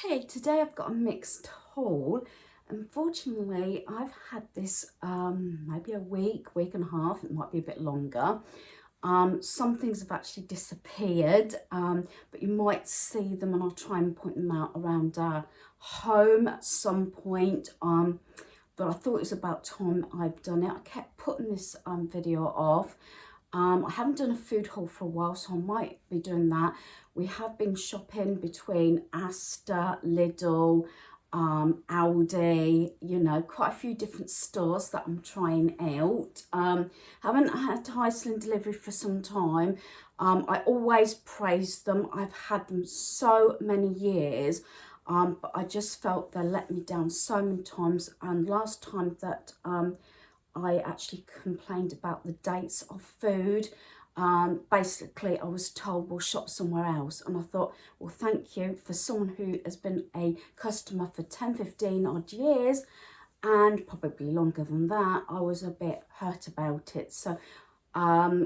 Hey, today I've got a mixed haul. Unfortunately, I've had this maybe a week and a half, it might be a bit longer. Some things have actually disappeared, but you might see them and I'll try and point them out around our home at some point. But I thought it was about time I've done it. I kept putting this video off. I haven't done a food haul for a while, so I might be doing that. We have been shopping between Asda, Lidl, Aldi, you know, quite a few different stores that I'm trying out. Haven't had Iceland delivery for some time. I always praise them. I've had them so many years, but I just felt they let me down so many times. And last time that I actually complained about the dates of food. Basically, I was told we'll shop somewhere else. And I thought, well, thank you for someone who has been a customer for 10, 15 odd years and probably longer than that. I was a bit hurt about it. So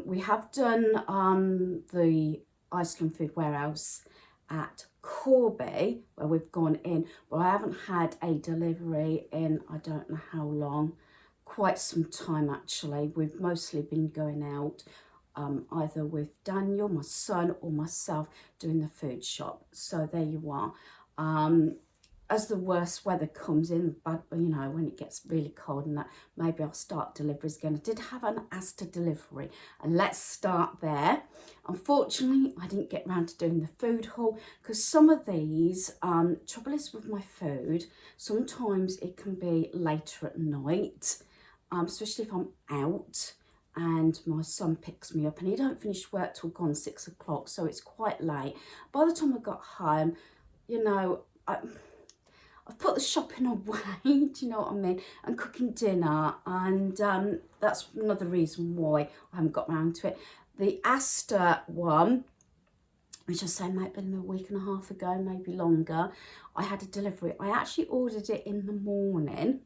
we have done the Iceland Food Warehouse at Corby, where we've gone in, but I haven't had a delivery in I don't know how long. Quite some time actually. We've mostly been going out either with Daniel, my son, or myself doing the food shop. So there you are. As the worst weather comes in, but you know, when it gets really cold and that, maybe I'll start deliveries again. I did have an Asda delivery, and let's start there. Unfortunately, I didn't get around to doing the food haul because some of these, trouble is with my food, sometimes it can be later at night. Especially if I'm out and my son picks me up, and he don't finish work till gone 6 o'clock, so it's quite late. By the time I got home, you know, I've put the shopping away, do you know what I mean, and cooking dinner, and that's another reason why I haven't got around to it. The Asda one, which I say might have been a week and a half ago, maybe longer, I had a delivery. I actually ordered it in the morning,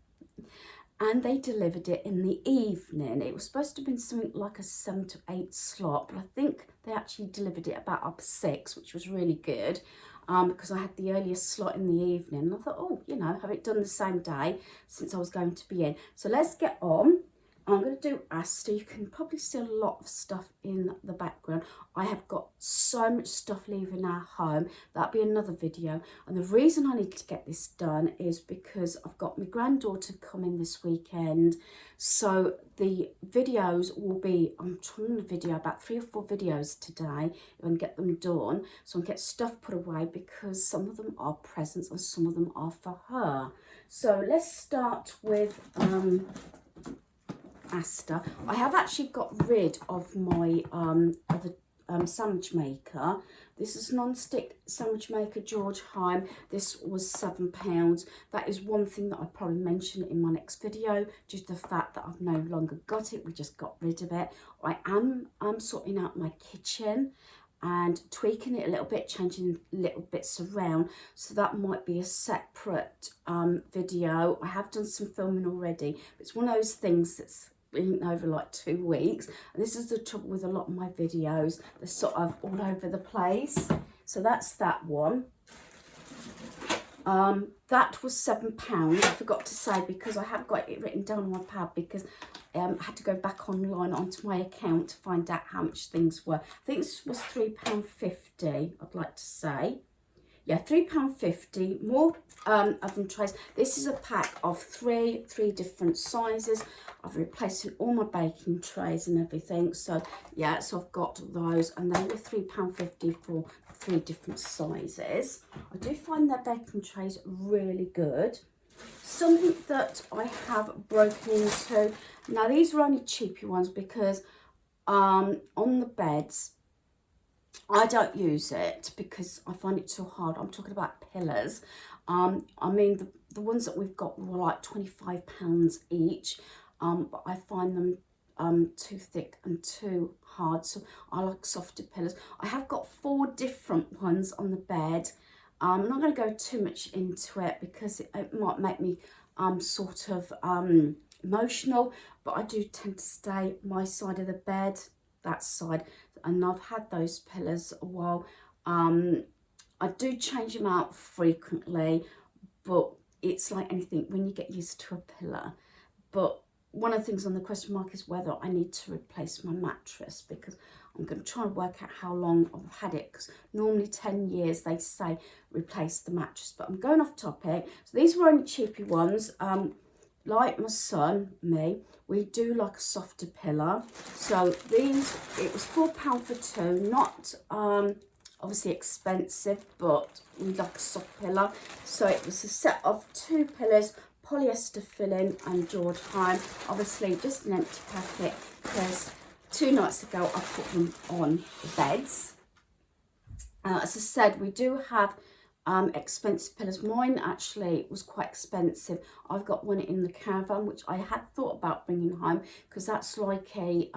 and they delivered it in the evening. It was supposed to have been something like a 7 to 8 slot, but I think they actually delivered it about up 6, which was really good, because I had the earliest slot in the evening. And I thought, oh, you know, have it done the same day since I was going to be in. So let's get on. I'm going to do Asda. You can probably see a lot of stuff in the background. I have got so much stuff leaving our home. That'll be another video. And the reason I need to get this done is because I've got my granddaughter coming this weekend. So the videos will be, I'm trying to video about 3 or 4 videos today and get them done. So I'll get stuff put away because some of them are presents and some of them are for her. So let's start with Asda. I have actually got rid of my other sandwich maker. This is non-stick sandwich maker George Heim. This was £7. That is one thing that I probably mention in my next video, due to the fact that I've no longer got it. We just got rid of it. I am sorting out my kitchen and tweaking it a little bit, changing little bits around, so that might be a separate video. I have done some filming already. It's one of those things that's been over like 2 weeks, and this is the trouble with a lot of my videos, they're sort of all over the place. So that's that one. That was £7. I forgot to say, because I have got it written down on my pad, because I had to go back online onto my account to find out how much things were. I think this was £3.50, I'd like to say. Yeah, £3.50. More oven trays. This is a pack of three different sizes. I've replaced all my baking trays and everything. So yeah, so I've got those, and they were £3.50 for 3 different sizes. I do find their baking trays really good. Something that I have broken into. Now these are only cheapy ones because on the beds, I don't use it because I find it too hard. I'm talking about pillars. I mean, the ones that we've got were like £25 each, but I find them too thick and too hard, so I like softer pillars. I have got 4 different ones on the bed. I'm not going to go too much into it because it might make me sort of emotional, but I do tend to stay my side of the bed, that side, and I've had those pillars a while. I do change them out frequently, but it's like anything, when you get used to a pillow. But one of the things on the question mark is whether I need to replace my mattress, because I'm going to try and work out how long I've had it, because normally 10 years they say replace the mattress, but I'm going off topic. So these were only cheapy ones. Like my son, me, we do like a softer pillow. So these, it was £4 for two, not obviously expensive, but we like a soft pillow. So it was a set of 2 pillows, polyester filling and George home. Obviously just an empty packet, because 2 nights ago I put them on the beds. As I said, we do have expensive pillows. Mine actually was quite expensive. I've got one in the caravan, which I had thought about bringing home, because that's like a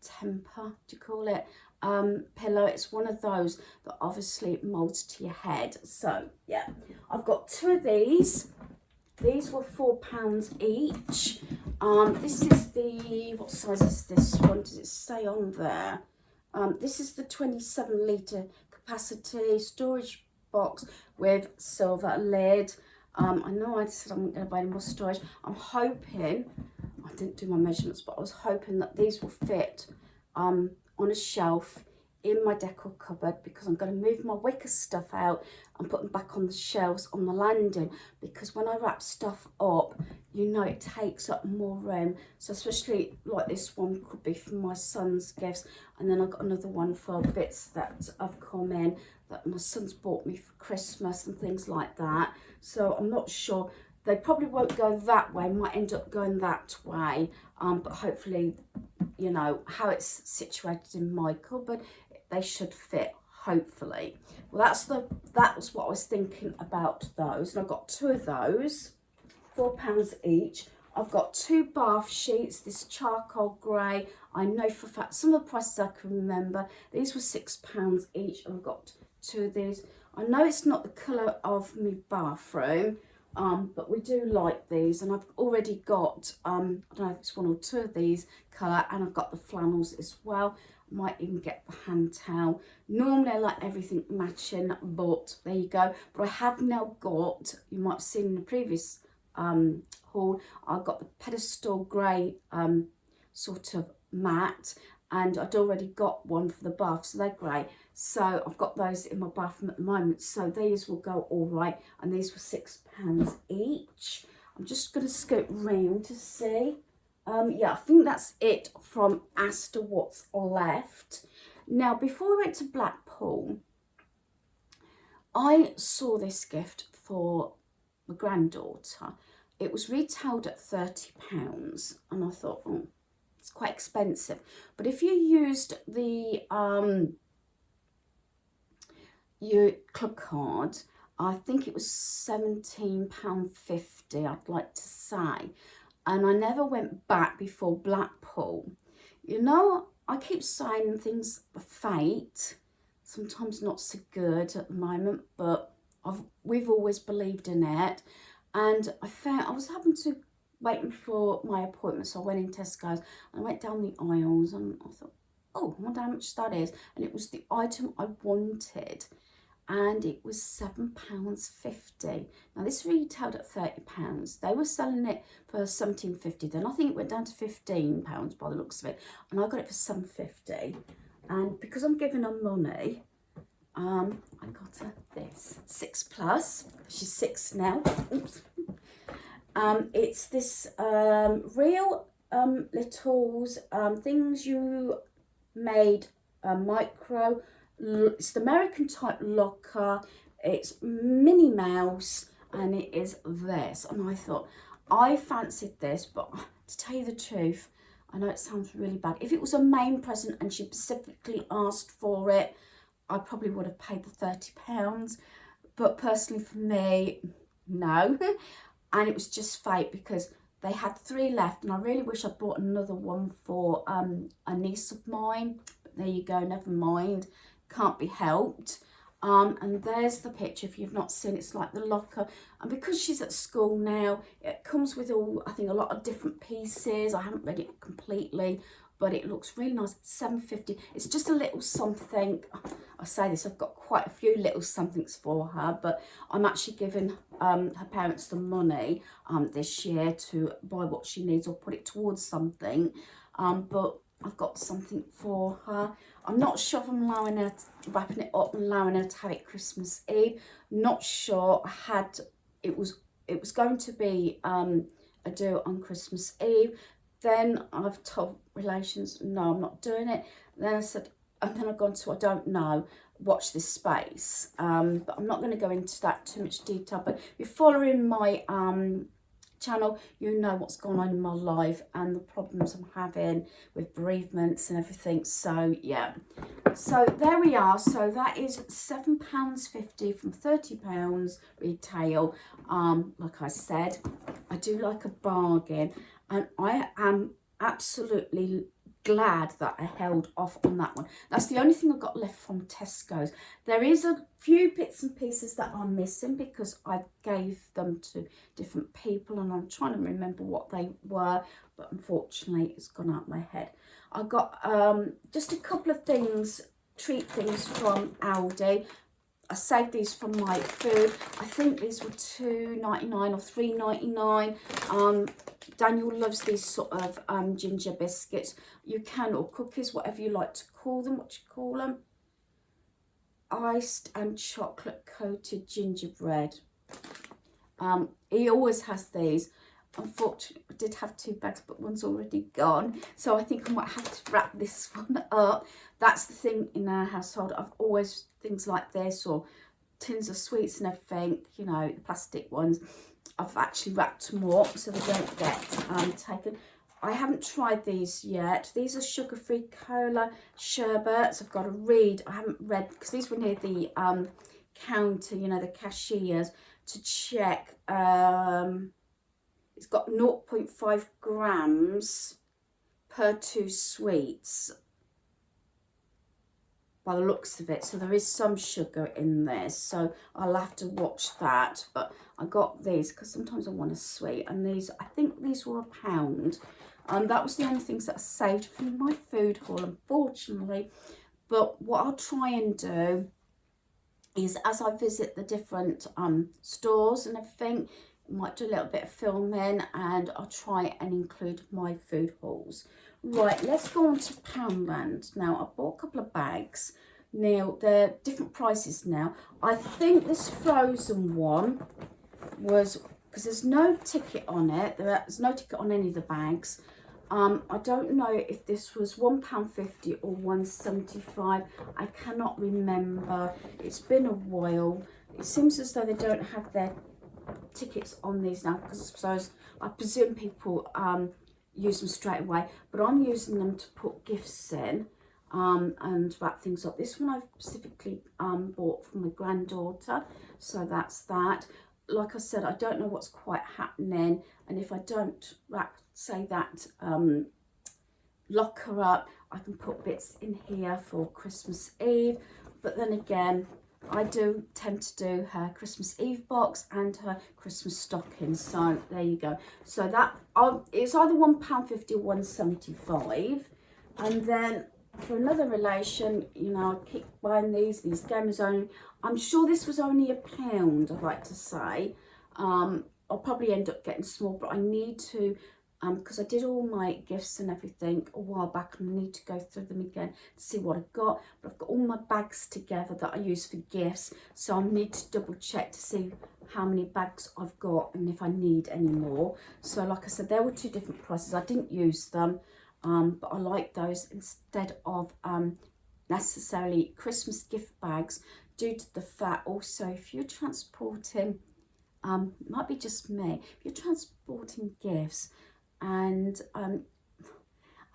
temper, do you call it, pillow. It's one of those that obviously molds to your head. So yeah, I've got 2 of these. These were £4 each. This is the, what size is this one? Does it say on there? This is the 27 litre capacity storage box with silver lid. I know I said I'm not going to buy any more storage. I'm hoping, I didn't do my measurements, but I was hoping that these will fit on a shelf in my decor cupboard, because I'm going to move my wicker stuff out and put them back on the shelves on the landing, because when I wrap stuff up, you know, it takes up more room. So especially like this one could be for my son's gifts, and then I've got another one for bits that have come in that my son's bought me for Christmas and things like that. So I'm not sure. They probably won't go that way, might end up going that way, but hopefully, you know, how it's situated in my cupboard, they should fit, hopefully. Well, that was what I was thinking about those, and I've got 2 of those, £4 each. I've got 2 bath sheets, this charcoal grey. I know for a fact some of the prices I can remember. These were £6 each, and I've got 2 of these. I know it's not the colour of my bathroom, but we do like these, and I've already got I don't know if it's 1 or 2 of these colour, and I've got the flannels as well. Might even get the hand towel. Normally I like everything matching, but there you go. But I have now got, you might have seen in the previous haul, I've got the pedestal grey sort of mat, and I'd already got one for the bath, so they're great. So I've got those in my bathroom at the moment, so these will go all right, and these were £6 each. I'm just going to scoot round to see. Yeah, I think that's it from Asda, what's left. Now, before we went to Blackpool, I saw this gift for my granddaughter. It was retailed at £30, and I thought, oh, it's quite expensive. But if you used the your club card, I think it was £17.50, I'd like to say. And I never went back before Blackpool. You know, I keep saying things are fate, sometimes not so good at the moment, but we've always believed in it. And I was having to waiting for my appointment, so I went in Tesco's and I went down the aisles, and I thought, oh, I wonder how much that is. And it was the item I wanted, and it was £7.50. Now this retailed at £30. They were selling it for £17.50. Then I think it went down to £15 by the looks of it, and I got it for £7.50. And because I'm giving her money, I got her this 6+. She's 6 now. Oops. It's this real littles things you made micro. It's the American type locker. It's Minnie Mouse, and it is this. And I thought, I fancied this, but to tell you the truth, I know it sounds really bad. If it was a main present and she specifically asked for it, I probably would have paid the £30. But personally for me, no. And it was just fate, because they had 3 left, and I really wish I bought another one for a niece of mine. But there you go, never mind. Can't be helped. And there's the picture. If you've not seen it, it's like the locker, and because she's at school now, it comes with all, I think, a lot of different pieces. I haven't read it completely, but it looks really nice. $7.50. It's just a little something. I say this, I've got quite a few little somethings for her, but I'm actually giving her parents the money this year to buy what she needs or put it towards something. But I've got something for her. I'm not sure if I'm allowing her wrapping it up and allowing her to have it Christmas Eve. Not sure. It was going to be a do on Christmas Eve. Then I've told relations, no, I'm not doing it. Then I said, and then I've gone to, I don't know, watch this space. But I'm not going to go into that too much detail. But if you're following my channel, you know what's going on in my life and the problems I'm having with bereavements and everything. So yeah, so there we are. So that is £7.50 from £30 retail. Like I said, I do like a bargain, and I am absolutely glad that I held off on that one. That's the only thing I got left from Tesco's. There is a few bits and pieces that are missing because I gave them to different people and I'm trying to remember what they were, but unfortunately it's gone out my head. I got just a couple of things, treat things from Aldi. I saved these from my food. I think these were $2.99 or $3.99. Daniel loves these sort of ginger biscuits. You can, or cookies, whatever you like to call them. What you call them? Iced and chocolate coated gingerbread. He always has these. Unfortunately, I did have 2 bags, but one's already gone. So I think I might have to wrap this one up. That's the thing in our household. I've always things like this, or tins of sweets and everything, you know, the plastic ones. I've actually wrapped them up so they don't get taken. I haven't tried these yet. These are sugar-free cola sherbets. I've got to read. I haven't read because these were near the counter, you know, the cashiers, to check. It's got 0.5 grams per 2 sweets by the looks of it. So there is some sugar in there. So I'll have to watch that. But I got these because sometimes I want a sweet. And these, I think these were £1. That was the only things that I saved from my food haul, unfortunately. But what I'll try and do is, as I visit the different stores and everything, might do a little bit of filming, and I'll try and include my food hauls. Right, let's go on to Poundland. Now, I bought a couple of bags. Now, they're different prices now. I think this frozen one was, because there's no ticket on it. There's no ticket on any of the bags. I don't know if this was £1.50 or £1.75. I cannot remember. It's been a while. It seems as though they don't have their tickets on these now, because I presume people use them straight away, but I'm using them to put gifts in and wrap things up. This one I specifically bought for my granddaughter, so that's that. Like I said, I don't know what's quite happening, and if I don't wrap, say that lock her up, I can put bits in here for Christmas Eve. But then again, I do tend to do her Christmas Eve box and her Christmas stocking. So there you go. So that it's either £1.50 or £1.75. And then for another relation, you know, I keep buying these gamers only. I'm sure this was only £1, I'd like to say. I'll probably end up getting small, but I need to, because I did all my gifts and everything a while back, and I need to go through them again to see what I got. But I've got all my bags together that I use for gifts, so I need to double check to see how many bags I've got and if I need any more. So like I said, there were 2 different prices. I didn't use them, but I like those instead of necessarily Christmas gift bags, due to the fact also, if you're transporting, might be just me, if you're transporting gifts, and I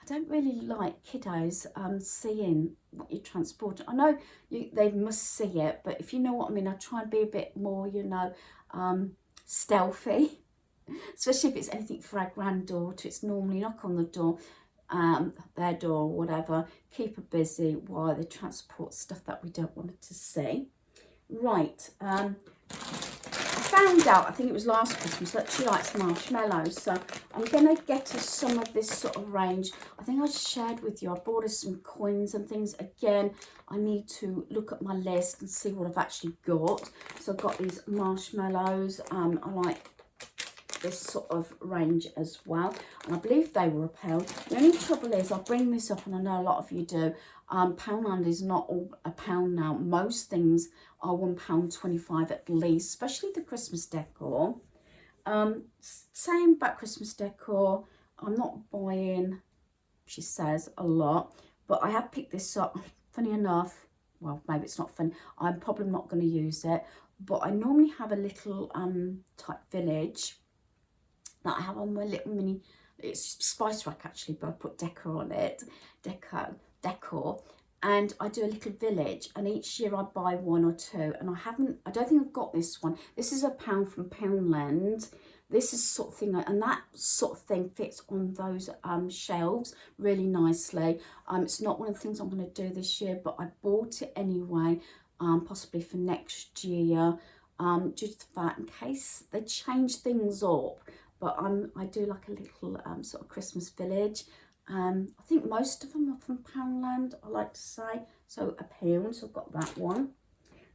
don't really like kiddos seeing what you transport. I know they must see it, but if you know what I mean, I try and be a bit more, you know, stealthy, especially if it's anything for our granddaughter. It's normally knock on the door, their door or whatever, keep her busy while they transport stuff that we don't want her to see. Right, I found out, I think it was last Christmas, that she likes marshmallows. So I'm going to get her some of this sort of range. I think I shared with you, I bought her some coins and things. Again, I need to look at my list and see what I've actually got. So I've got these marshmallows. I like this sort of range as well, and I believe they were £1. The only trouble is, I'll bring this up, and I know a lot of you do, Poundland is not all £1 now. Most things are £1.25 at least, especially the Christmas decor. Same about Christmas decor, I'm not buying, she says, a lot, but I have picked this up. Funny enough, well, maybe it's not funny, I'm probably not going to use it, but I normally have a little type village that I have on my little mini, it's spice rack actually, but I put decor on it, decor, and I do a little village, and each year I buy 1 or 2, and I don't think I've got this one. This is £1 from Poundland. This is sort of thing, and that sort of thing fits on those shelves really nicely. It's not one of the things I'm going to do this year, but I bought it anyway, possibly for next year, due to the fact in case they change things up. But I do like a little sort of Christmas village. I think most of them are from Poundland, I like to say. So £1, so I've got that one.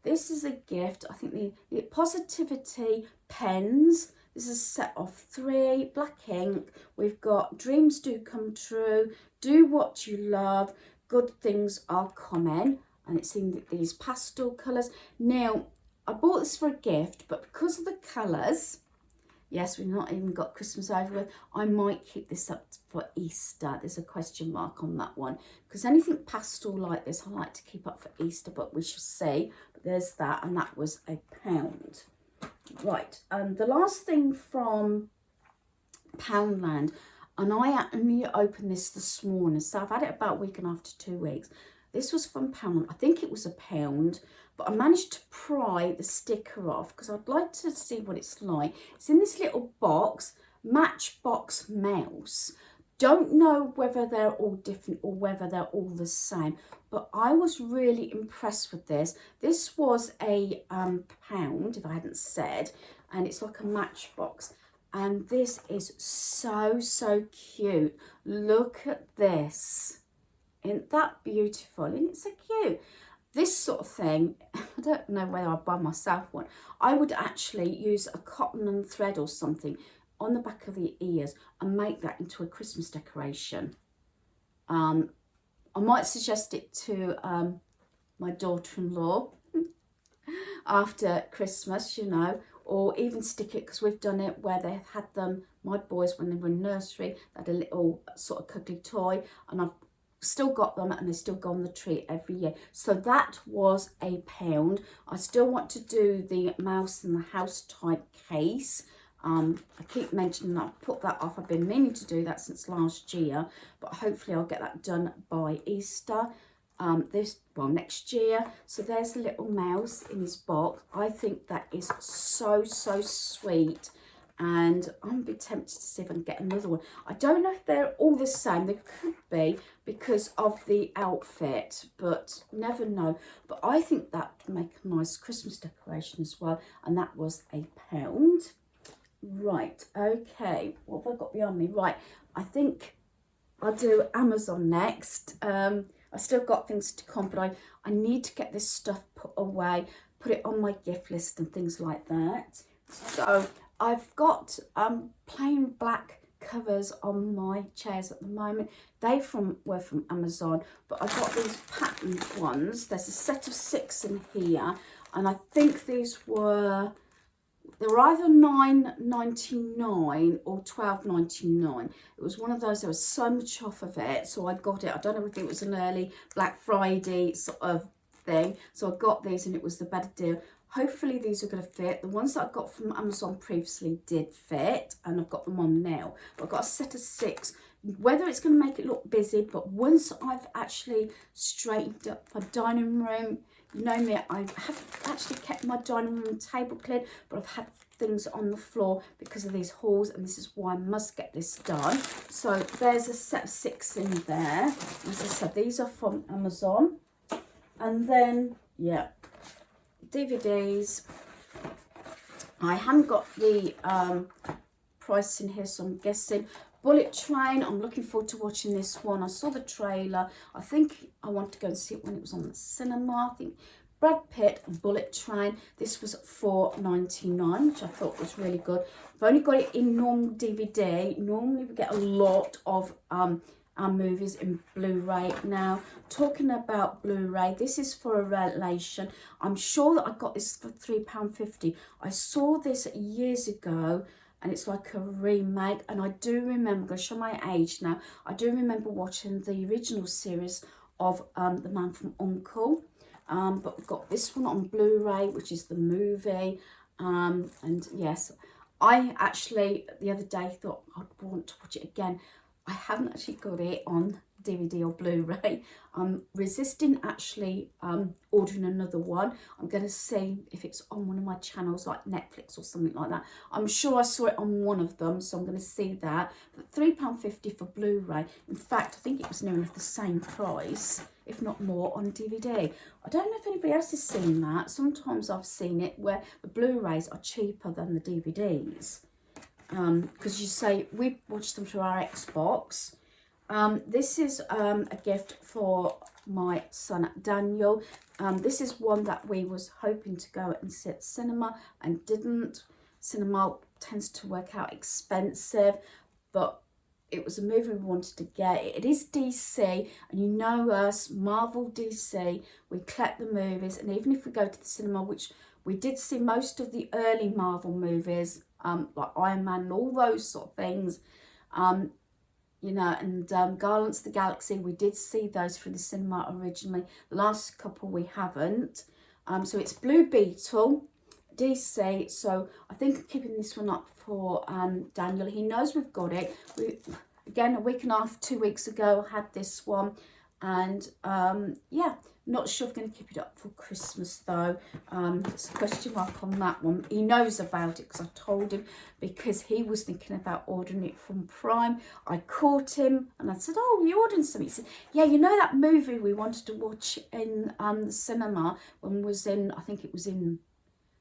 This is a gift. I think the Positivity pens. This is a set of 3, black ink. We've got Dreams Do Come True, Do What You Love, Good Things Are Coming. And it's in these pastel colours. Now, I bought this for a gift, but because of the colours, yes, we've not even got Christmas over with, I might keep this up for Easter. There's a question mark on that one, because anything pastel like this I like to keep up for Easter, but we shall see. But there's that, and that was £1. Right, the last thing from Poundland, and I only opened this morning, so I've had it about a week and a half to 2 weeks. This was from Poundland. I think it was £1, but I managed to pry the sticker off because I'd like to see what it's like. It's in this little box, Matchbox Mouse. Don't know whether they're all different or whether they're all the same, but I was really impressed with this. This was a £1, if I hadn't said, and it's like a matchbox. And this is so, so cute. Look at this. Isn't that beautiful? Isn't it so cute? This sort of thing, I don't know whether I'd buy myself one. I would actually use a cotton and thread or something on the back of the ears and make that into a Christmas decoration. I might suggest it to my daughter-in-law after Christmas, you know, or even stick it, because we've done it where they've had them, my boys, when they were in nursery, they had a little sort of cuddly toy, and I've still got them, and they still go on the tree every year. So that was £1. I still want to do the mouse in the house type case. I keep mentioning that I've put that off. I've been meaning to do that since last year, but hopefully I'll get that done by Easter next year. So there's the little mouse in his box. I think that is so, so sweet, and I'm a bit tempted to see if I can get another one. I don't know if they're all the same. They could be because of the outfit, but never know. But I think that would make a nice Christmas decoration as well, and that was £1. Right, okay, what have I got behind me? Right, I think I'll do Amazon next. I've still got things to come, but I need to get this stuff put away, put it on my gift list and things like that. So I've got plain black covers on my chairs at the moment. They were from Amazon, but I've got these patterned ones. There's a set of 6 in here, and I think these were... they were either £9.99 or £12.99. It was one of those. There was so much off of it, so I got it. I don't know if it was an early Black Friday sort of thing, so I got these, and it was the better deal. Hopefully these are going to fit. The ones that I got from Amazon previously did fit, and I've got them on now. But I've got a set of 6. Whether it's going to make it look busy, but once I've actually straightened up my dining room, you know me, I haven't actually kept my dining room table clean, but I've had things on the floor because of these hauls, and this is why I must get this done. So there's a set of 6 in there. As I said, these are from Amazon. And then, yeah, DVDs. I haven't got the price in here, so I'm guessing. Bullet Train, I'm looking forward to watching this one. I saw the trailer. I think I want to go and see it when it was on the cinema. I think Brad Pitt, Bullet Train. This was $4.99, which I thought was really good. I've only got it in normal DVD. Normally we get a lot of our movies in Blu-ray. Now, talking about Blu-ray, this is for a relation. I'm sure that I got this for £3.50. I saw this years ago, and it's like a remake, and I do remember, I'm going to show my age now, I do remember watching the original series of The Man from U.N.C.L.E. But we've got this one on Blu-ray, which is the movie, and yes, I actually the other day thought I'd want to watch it again. I haven't actually got it on DVD or Blu-ray. I'm resisting actually ordering another one. I'm going to see if it's on one of my channels like Netflix or something like that. I'm sure I saw it on one of them, so I'm going to see that. But £3.50 for Blu-ray. In fact, I think it was near enough the same price, if not more, on DVD. I don't know if anybody else has seen that. Sometimes I've seen it where the Blu-rays are cheaper than the DVDs. Because you say we watch them through our Xbox. This is a gift for my son Daniel. This is one that we was hoping to go and see at cinema and didn't. Cinema tends to work out expensive, but it was a movie we wanted to get. It is DC, and you know us, Marvel, DC, we collect the movies, and even if we go to the cinema, which we did see most of the early Marvel movies, like Iron Man and all those sort of things, you know, and Guardians of the Galaxy, we did see those through the cinema originally. The last couple we haven't. So it's Blue Beetle, DC. So I think I'm keeping this one up for Daniel. He knows we've got it. Again, a week and a half, 2 weeks ago, I had this one. And yeah, not sure if I'm going to keep it up for Christmas though. It's a question mark on that one. He knows about it because I told him, because he was thinking about ordering it from Prime. I caught him and I said, oh, you ordering something? He said, yeah, you know that movie we wanted to watch in the cinema when we was in, I think it was in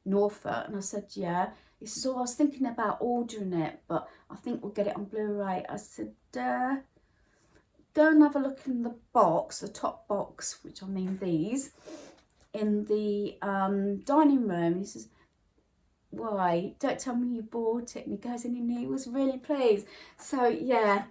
Norfolk. And I said, yeah. He says, oh, I was thinking about ordering it, but I think we'll get it on Blu-ray. I said, go and have a look in the box, the top box, which I mean these, in the dining room. He says, why? Don't tell me you bought it. And he goes in and he was really pleased. So yeah,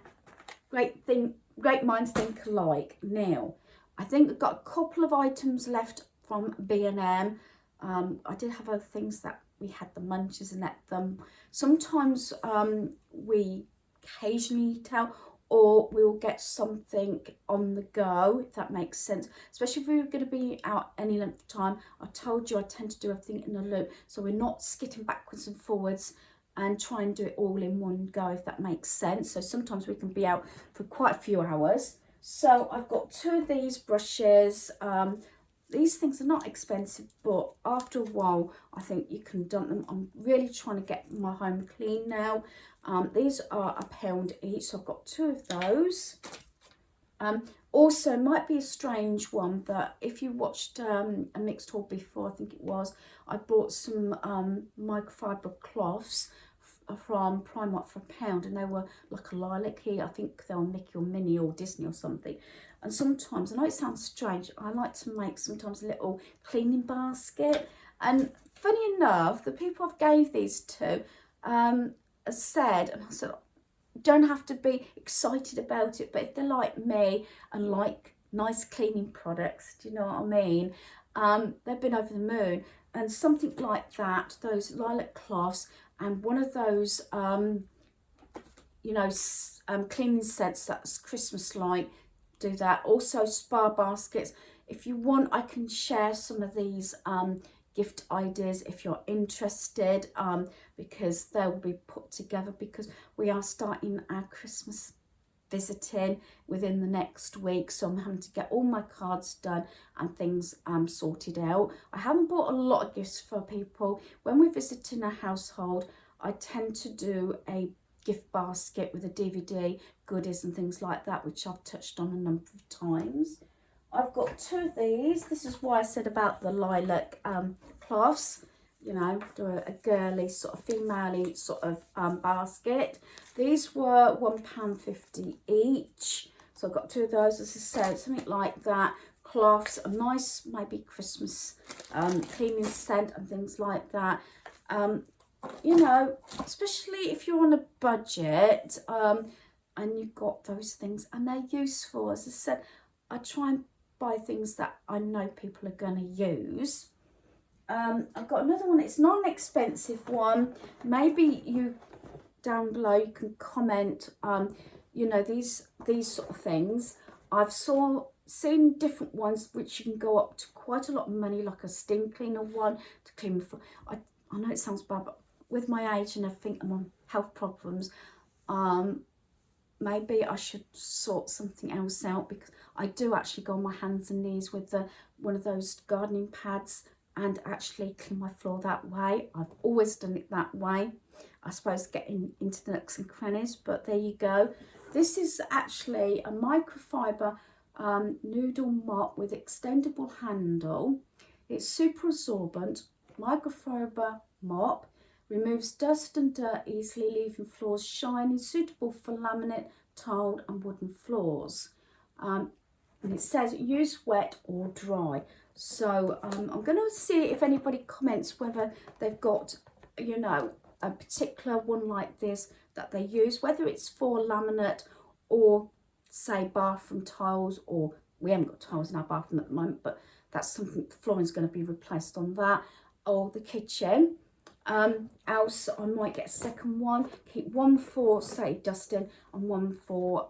great minds think alike. Now, I think I've got a couple of items left from B&M. I did have other things that we had the munches and ate them. Sometimes we occasionally eat out, or we'll get something on the go, if that makes sense. Especially if we're going to be out any length of time. I told you I tend to do everything in a loop, so we're not skidding backwards and forwards and try and do it all in one go, if that makes sense. So sometimes we can be out for quite a few hours. So I've got 2 of these brushes. These things are not expensive, but after a while, I think you can dump them. I'm really trying to get my home clean now. These are £1 each, so I've got 2 of those. Also, might be a strange one, but if you watched a mixed haul before, I think it was, I bought some microfiber cloths from Primark for £1, and they were like a lilac here. I think they were Mickey or Minnie or Disney or something. And sometimes, I know it sounds strange, I like to make sometimes a little cleaning basket. And funny enough, the people I've gave these to said, and I said, don't have to be excited about it, but if they're like me and like nice cleaning products, do you know what I mean? They've been over the moon. And something like that, those lilac cloths, and one of those, you know, cleaning sets that's Christmas-like, do that. Also spa baskets. If you want, I can share some of these gift ideas if you're interested, because they will be put together, because we are starting our Christmas visiting within the next week, so I'm having to get all my cards done and things sorted out. I haven't bought a lot of gifts for people. When we visit in a household, I tend to do a gift basket with a DVD, goodies and things like that, which I've touched on a number of times. I've got 2 of these. This is why I said about the lilac cloths. you know, do a girly sort of female-y sort of basket. These were £1.50 each. So I've got 2 of those, as I said, something like that. Cloths, a nice maybe Christmas cleaning scent and things like that. You know, especially if you're on a budget and you've got those things and they're useful. As I said, I try and buy things that I know people are going to use. I've got another one. It's not an expensive one. Maybe you down below you can comment. You know, these sort of things. I've seen different ones which you can go up to quite a lot of money, like a steam cleaner one to clean the floor. I know it sounds bad, but with my age and everything, I'm on health problems. Maybe I should sort something else out, because I do actually go on my hands and knees with one of those gardening pads and actually clean my floor that way. I've always done it that way. I suppose getting into the nooks and crannies, but there you go. This is actually a microfiber noodle mop with extendable handle. It's super absorbent, microfiber mop, removes dust and dirt easily, leaving floors shiny, suitable for laminate, tiled and wooden floors. And it says use wet or dry. So I'm going to see if anybody comments whether they've got, you know, a particular one like this that they use, whether it's for laminate or say bathroom tiles, or we haven't got tiles in our bathroom at the moment, but that's something, the flooring's going to be replaced on that, or the kitchen. Else I might get a second one, keep one for say dusting and one for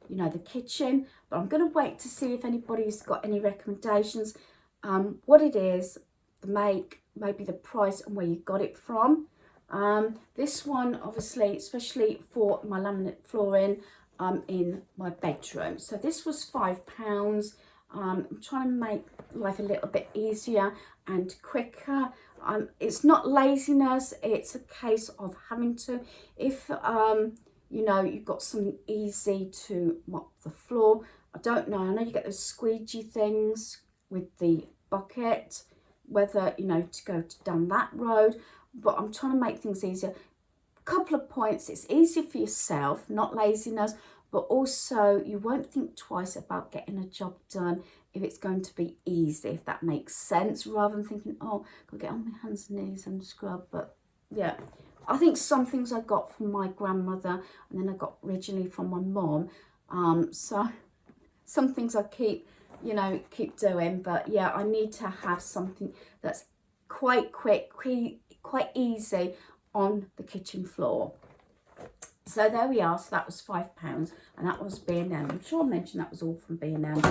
you know, the kitchen. But I'm going to wait to see if anybody's got any recommendations, what it is, the make, maybe the price and where you got it from. This one obviously, especially for my laminate flooring in my bedroom. So this was £5. I'm trying to make life a little bit easier and quicker. It's not laziness, it's a case of having to. If you know, you've got something easy to mop the floor, I don't know, I know you get those squeegee things with the bucket, whether, you know, to go down that road, but I'm trying to make things easier. A couple of points: it's easier for yourself, not laziness, but also you won't think twice about getting a job done if it's going to be easy, if that makes sense, rather than thinking, oh, I'll get on my hands and knees and scrub. But yeah, I think some things I got from my grandmother and then I got originally from my mum. So some things I keep, you know, keep doing. But yeah, I need to have something that's quite quick, quite easy on the kitchen floor. So there we are. So that was £5, and that was B&M. I'm sure I mentioned that was all from B&M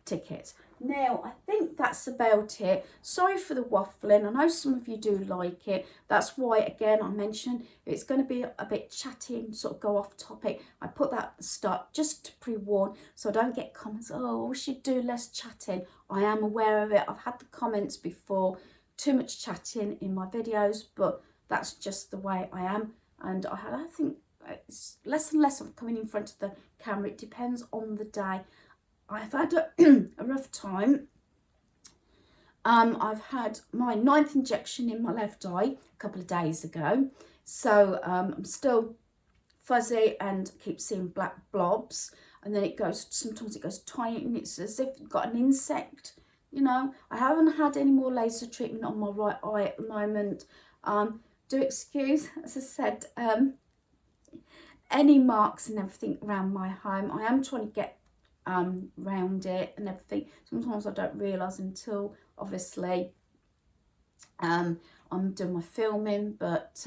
tickets. Now I think that's about it. Sorry for the waffling, I know some of you do like it. That's why, again, I mentioned it's going to be a bit chatty and sort of go off topic. I put that at the start just to pre-warn, so I don't get comments, oh, we should do less chatting. I am aware of it. I've had the comments before, too much chatting in my videos, but that's just the way I am. And I think it's less and less of coming in front of the camera. It depends on the day. I've had a rough time. I've had my 9th injection in my left eye a couple of days ago. So I'm still fuzzy and keep seeing black blobs. And then it goes, sometimes it goes tiny, and it's as if you've got an insect, you know. I haven't had any more laser treatment on my right eye at the moment. Do excuse, as I said, any marks and everything around my home. I am trying to get round it and everything. Sometimes I don't realise until obviously I'm doing my filming, but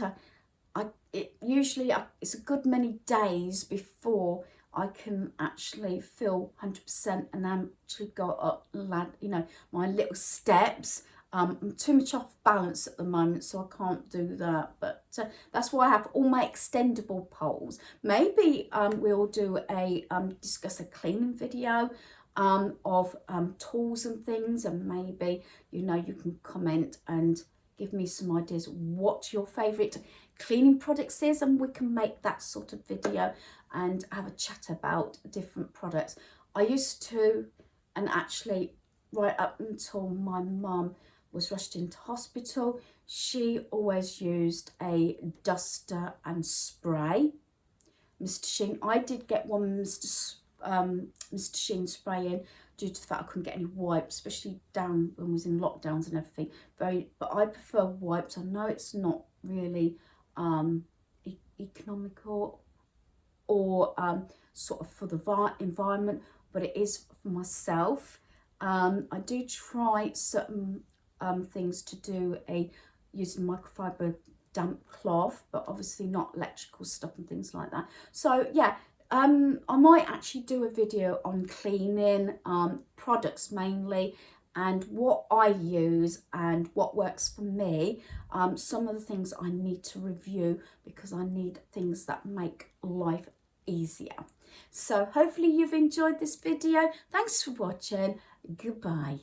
it's a good many days before I can actually feel 100% and actually go up, you know, my little steps. I'm too much off balance at the moment, so I can't do that. But that's why I have all my extendable poles. Maybe we'll do a discuss a cleaning video of tools and things, and maybe, you know, you can comment and give me some ideas what your favourite cleaning products is, and we can make that sort of video and have a chat about different products. I used to, and actually right up until my mum was rushed into hospital, she always used a duster and spray. Mr. Sheen, I did get one Mr. Sheen spray in due to the fact I couldn't get any wipes, especially down when I was in lockdowns and everything. But I prefer wipes. I know it's not really economical or sort of for the environment, but it is for myself. I do try certain things to do using microfiber damp cloth, but obviously not electrical stuff and things like that. So yeah, I might actually do a video on cleaning products mainly, and what I use and what works for me. Some of the things I need to review because I need things that make life easier. So hopefully you've enjoyed this video. Thanks for watching. Goodbye.